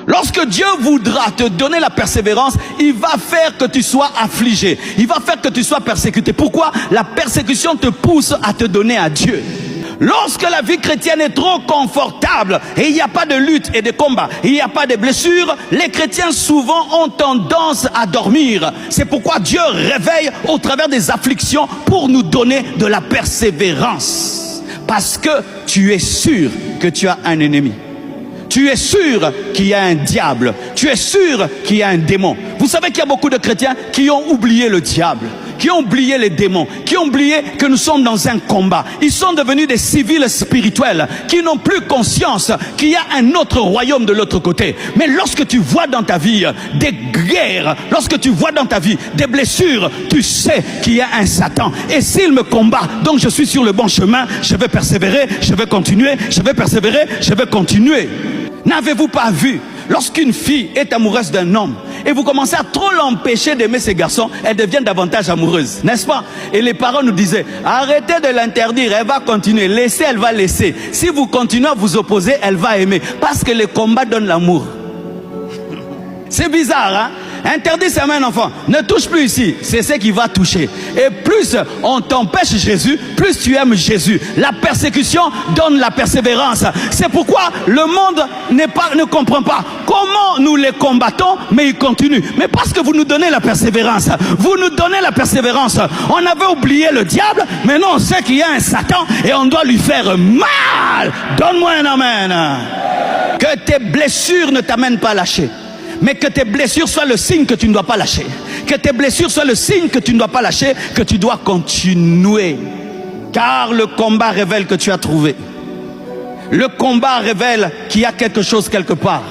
Lorsque Dieu voudra te donner la persévérance, il va faire que tu sois affligé. Il va faire que tu sois persécuté. Pourquoi? La persécution te pousse à te donner à Dieu. Lorsque la vie chrétienne est trop confortable et il n'y a pas de lutte et de combat, il n'y a pas de blessures, les chrétiens souvent ont tendance à dormir. C'est pourquoi Dieu réveille au travers des afflictions pour nous donner de la persévérance. Parce que tu es sûr que tu as un ennemi. Tu es sûr qu'il y a un diable. Tu es sûr qu'il y a un démon. Vous savez qu'il y a beaucoup de chrétiens qui ont oublié le diable, qui ont oublié les démons, qui ont oublié que nous sommes dans un combat. Ils sont devenus des civils spirituels qui n'ont plus conscience qu'il y a un autre royaume de l'autre côté. Mais lorsque tu vois dans ta vie des guerres, lorsque tu vois dans ta vie des blessures, tu sais qu'il y a un Satan. Et s'il me combat, donc je suis sur le bon chemin, je vais persévérer, je vais continuer, je vais persévérer, je vais continuer. N'avez-vous pas vu, lorsqu'une fille est amoureuse d'un homme et vous commencez à trop l'empêcher d'aimer ces garçons, elle devient davantage amoureuse, n'est-ce pas? Et les parents nous disaient, arrêtez de l'interdire, elle va continuer, laissez, elle va laisser. Si vous continuez à vous opposer, elle va aimer, parce que les combats donnent l'amour. C'est bizarre, hein? Interdit sa main, enfant. Ne touche plus ici. C'est ce qui va toucher. Et plus on t'empêche Jésus, plus tu aimes Jésus. La persécution donne la persévérance. C'est pourquoi le monde ne comprend pas comment nous les combattons, mais ils continuent. Mais parce que vous nous donnez la persévérance. Vous nous donnez la persévérance. On avait oublié le diable, mais non, on sait qu'il y a un Satan et on doit lui faire mal. Donne-moi un amen. Que tes blessures ne t'amènent pas à lâcher. Mais que tes blessures soient le signe que tu ne dois pas lâcher. Que tes blessures soient le signe que tu ne dois pas lâcher, que tu dois continuer. Car le combat révèle que tu as trouvé. Le combat révèle qu'il y a quelque chose quelque part.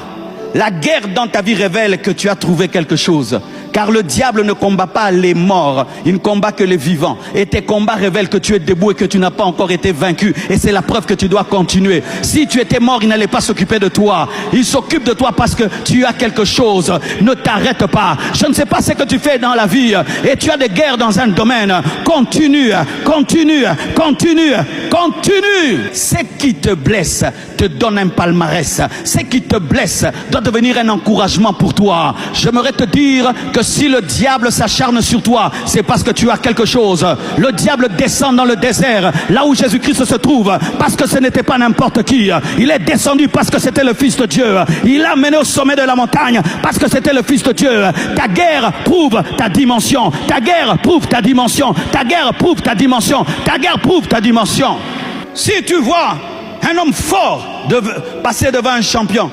La guerre dans ta vie révèle que tu as trouvé quelque chose. Car le diable ne combat pas les morts, il ne combat que les vivants. Et tes combats révèlent que tu es debout et que tu n'as pas encore été vaincu. Et c'est la preuve que tu dois continuer. Si tu étais mort, il n'allait pas s'occuper de toi. Il s'occupe de toi parce que tu as quelque chose. Ne t'arrête pas. Je ne sais pas ce que tu fais dans la vie et tu as des guerres dans un domaine. Continue, continue, continue, continue. Ce qui te blesse te donne un palmarès. Ce qui te blesse doit devenir un encouragement pour toi. J'aimerais te dire que si le diable s'acharne sur toi, c'est parce que tu as quelque chose. Le diable descend dans le désert, là où Jésus-Christ se trouve, parce que ce n'était pas n'importe qui. Il est descendu parce que c'était le Fils de Dieu. Il l'a mené au sommet de la montagne parce que c'était le Fils de Dieu. Ta guerre prouve ta dimension. Ta guerre prouve ta dimension. Ta guerre prouve ta dimension. Ta guerre prouve ta dimension. Si tu vois un homme fort passer devant un champion,